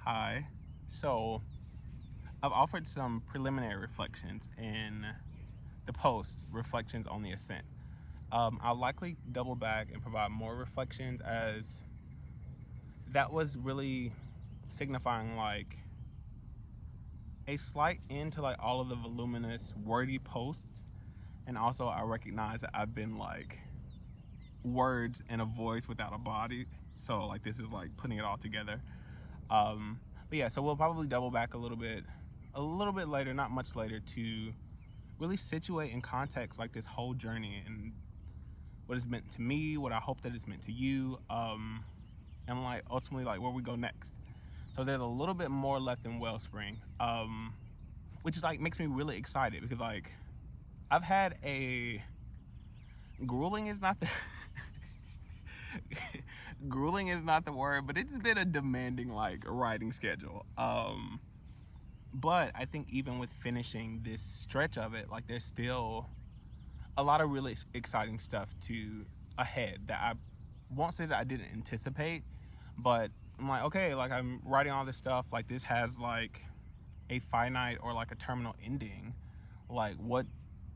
Hi. So, I've offered some preliminary reflections in the post, Reflections on the Ascent. I'll likely double back and provide more reflections, as that was really signifying like a slight end to like all of the voluminous, wordy posts. And also, I recognize that I've been like words and a voice without a body. So, like, this is like putting it all together. But yeah, so we'll probably double back a little bit later, not much later, to really situate in context like this whole journey and what it's meant to me, what I hope that it's meant to you, and like ultimately like where we go next. So there's a little bit more left in Wellspring, which is like makes me really excited because like I've had a grueling is not the grueling is not the word, but it's been a demanding like writing schedule. But I think even with finishing this stretch of it, like there's still a lot of really exciting stuff ahead that I won't say that I didn't anticipate, but I'm like, okay, like I'm writing all this stuff, like this has like a finite or like a terminal ending, like what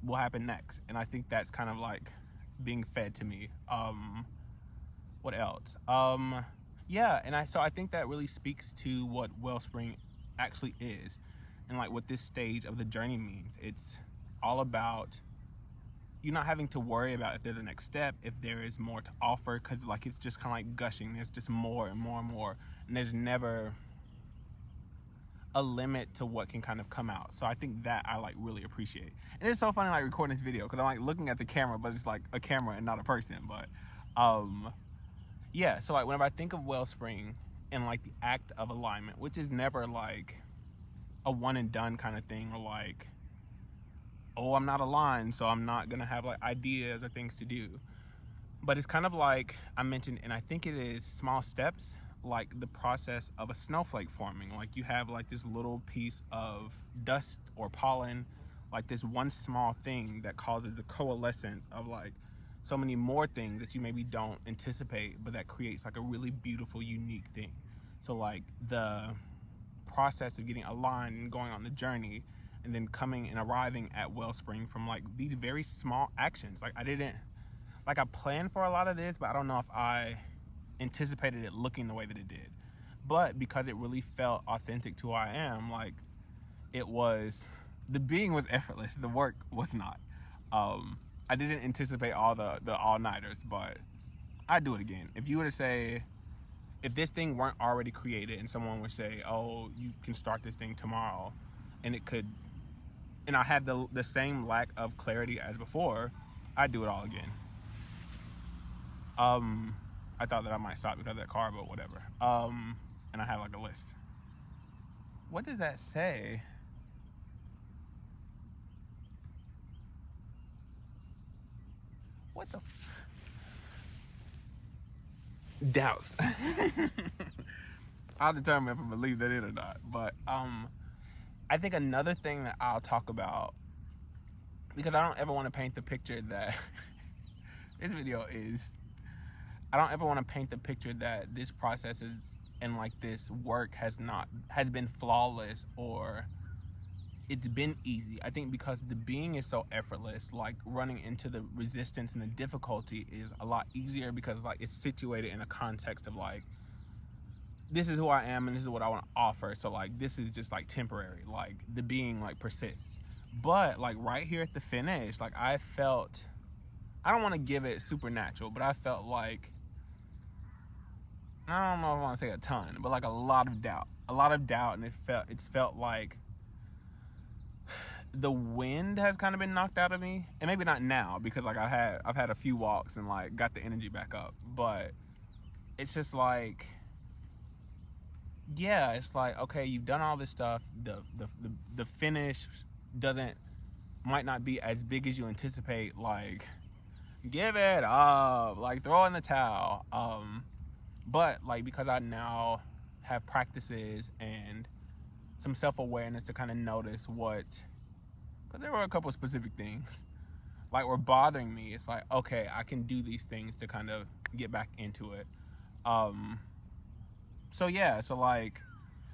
will happen next? And I think that's kind of like being fed to me. What else? Yeah, and I think that really speaks to what Wellspring actually is and like what this stage of the journey means. It's all about you not having to worry about if there's a next step, if there is more to offer, because like it's just kind of like gushing. There's just more and more and more, and there's never a limit to what can kind of come out. So I think that I like really appreciate. And it's so funny like recording this video because I'm like looking at the camera, but it's like a camera and not a person. But yeah, so like whenever I think of Wellspring and like the act of alignment, which is never like a one and done kind of thing, or like, oh, I'm not aligned, so I'm not gonna have like ideas or things to do. But it's kind of like I mentioned, and I think it is small steps, like the process of a snowflake forming. Like you have like this little piece of dust or pollen, like this one small thing that causes the coalescence of like so many more things that you maybe don't anticipate, but that creates like a really beautiful, unique thing. So like the process of getting aligned and going on the journey and then coming and arriving at Wellspring from like these very small actions. Like I planned for a lot of this, but I don't know if I anticipated it looking the way that it did. But because it really felt authentic to who I am, like the being was effortless, the work was not. I didn't anticipate all the all-nighters, but I'd do it again. If you were to say, if this thing weren't already created and someone would say, oh, you can start this thing tomorrow, and I had the same lack of clarity as before, I'd do it all again. I thought that I might stop because of that car, but whatever. And I have like a list. What does that say? What the doubts. I'll determine if I believe that in or not. But I think another thing that I'll talk about, because I don't ever want to paint the picture that this video is, I don't ever want to paint the picture that this process is and like this work has been flawless or it's been easy. I think because the being is so effortless, like running into the resistance and the difficulty is a lot easier because like it's situated in a context of like, this is who I am and this is what I want to offer. So like this is just like temporary, like the being like persists. But like right here at the finish, like I don't want to give it supernatural, but I felt like, I don't know if I want to say a ton, but like a lot of doubt, and it's felt like the wind has kind of been knocked out of me. And maybe not now because like I've had a few walks and like got the energy back up, but it's just like, yeah, it's like, okay, you've done all this stuff. The finish might not be as big as you anticipate. Like, give it up, like throw in the towel. But like because I now have practices and some self-awareness to kind of notice because there were a couple of specific things like were bothering me. It's like, okay, I can do these things to kind of get back into it. So yeah, so like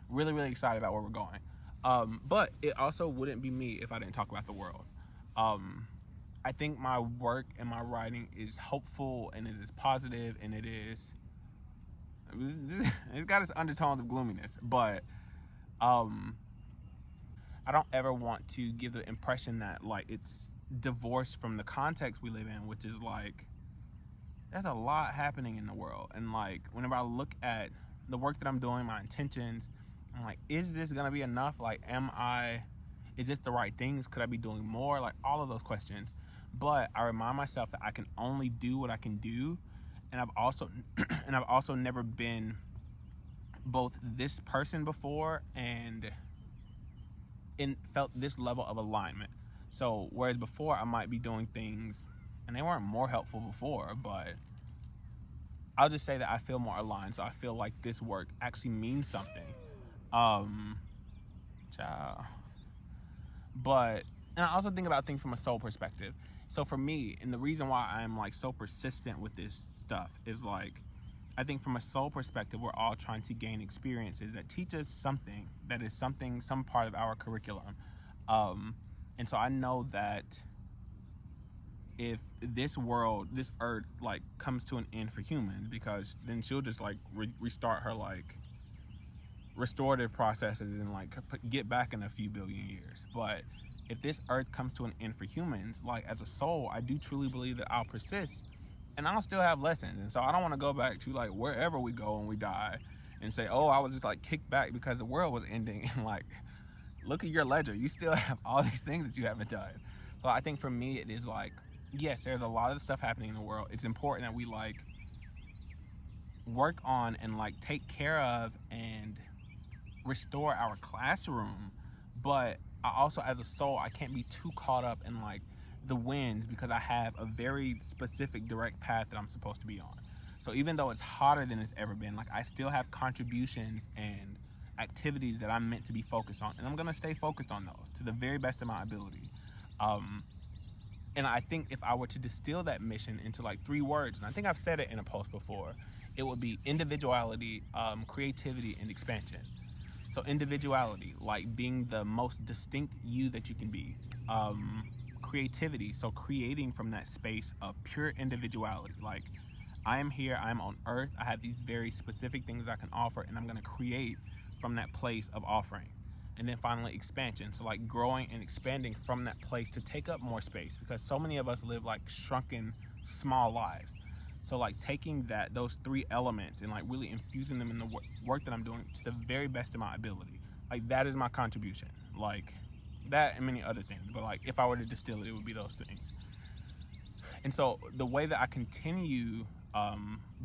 Really, really excited about where we're going. But it also wouldn't be me if I didn't talk about the world. Um, I think my work and my writing is hopeful and it is positive and it's got its undertones of gloominess, but um, I don't ever want to give the impression that like it's divorced from the context we live in, which is like there's a lot happening in the world. And like whenever I look at the work that I'm doing, my intentions, I'm like, is this gonna be enough? Like, is this the right things? Could I be doing more? Like all of those questions. But I remind myself that I can only do what I can do. And I've also and I've also never been both this person before and felt this level of alignment. So whereas before I might be doing things and they weren't more helpful before, but I'll just say that I feel more aligned. So I feel like this work actually means something. Um, Ciao. But and I also think about things from a soul perspective. So for me, and the reason why I'm like so persistent with this stuff is like I think from a soul perspective, we're all trying to gain experiences that teach us something that is some part of our curriculum. And so I know that if this world, this earth, like comes to an end for humans, because then she'll just like restart her like restorative processes and like get back in a few billion years. But if this earth comes to an end for humans, like as a soul, I do truly believe that I'll persist and I'll still have lessons. And so I don't want to go back to like wherever we go when we die and say, oh, I was just like kicked back because the world was ending. And like, look at your ledger. You still have all these things that you haven't done. So I think for me, it is like, yes, there's a lot of stuff happening in the world. It's important that we like work on and like take care of and restore our classroom. But I also, as a soul, I can't be too caught up in like the winds because I have a very specific direct path that I'm supposed to be on. So even though it's hotter than it's ever been, like I still have contributions and activities that I'm meant to be focused on, and I'm gonna stay focused on those to the very best of my ability. And I think if I were to distill that mission into like 3 words, and I think I've said it in a post before, it would be individuality, creativity, and expansion. So individuality, like being the most distinct you that you can be. Creativity, so creating from that space of pure individuality. Like I am here, I am on earth, I have these very specific things that I can offer, and I'm gonna create from that place of offering. And then finally expansion, so like growing and expanding from that place to take up more space, because so many of us live like shrunken small lives. So like taking those 3 elements and like really infusing them in the work that I'm doing to the very best of my ability, like that is my contribution. Like that and many other things, but like if I were to distill it, it would be those things. And so the way that I continue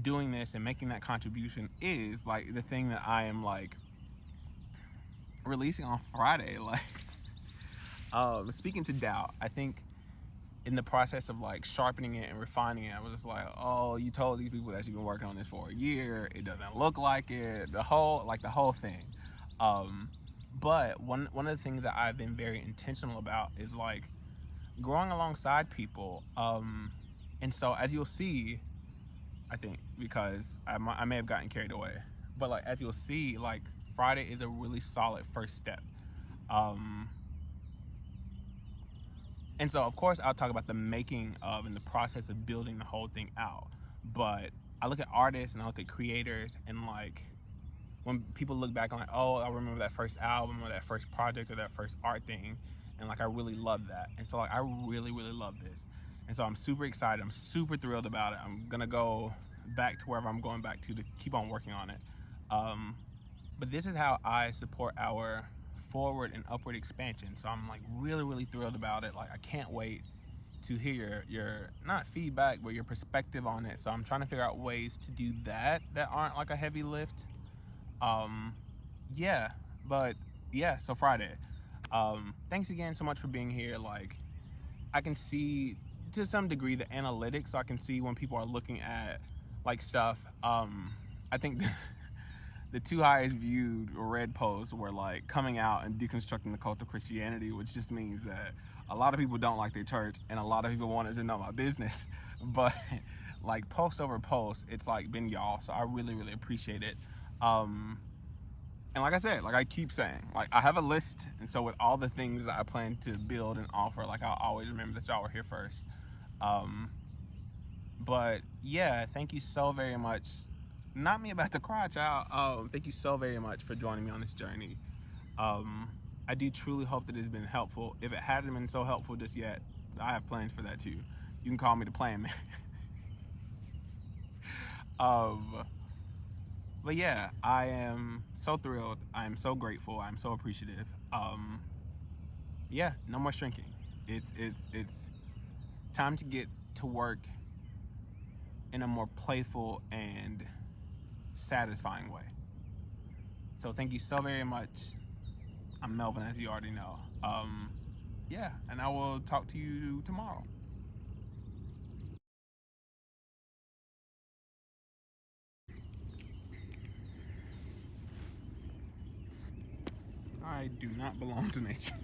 doing this and making that contribution is like the thing that I am like releasing on Friday. Like speaking to doubt, I think in the process of like sharpening it and refining it, I was just like, oh, you told these people that you've been working on this for a year, it doesn't look like it, the whole thing. But one of the things that I've been very intentional about is like growing alongside people. And so as you'll see, I think, because I may have gotten carried away, but like as you'll see, like Friday is a really solid first step. And so of course I'll talk about the making of and the process of building the whole thing out. But I look at artists and I look at creators, and like when people look back, I'm like, oh, I remember that first album or that first project or that first art thing, and like I really love that. And so like I really, really love this. And so I'm super excited, I'm super thrilled about it. I'm gonna go back to wherever I'm going back to keep on working on it. But this is how I support our forward and upward expansion. So I'm like really, really thrilled about it. Like I can't wait to hear your not feedback, but your perspective on it. So I'm trying to figure out ways to do that aren't like a heavy lift. So Friday. Thanks again so much for being here. Like I can see to some degree the analytics, so I can see when people are looking at like stuff. I think the 2 highest viewed or read posts were like coming out and deconstructing the cult of Christianity, which just means that a lot of people don't like their church and a lot of people wanted to know my business. But like post over post, it's like been y'all, so I really, really appreciate it. And like I said, like I keep saying, like I have a list, and so with all the things that I plan to build and offer, like I'll always remember that y'all were here first. Um, but yeah, thank you so very much. Not me about to cry, child. Thank you so very much for joining me on this journey. Um, I do truly hope that it's been helpful. If it hasn't been so helpful just yet, I have plans for that too. You can call me the plan man. um, but yeah, I am so thrilled. I am so grateful. I'm so appreciative. Yeah, no more shrinking. It's time to get to work in a more playful and satisfying way. So thank you so very much. I'm Melvin, as you already know. Yeah, and I will talk to you tomorrow. I do not belong to nature.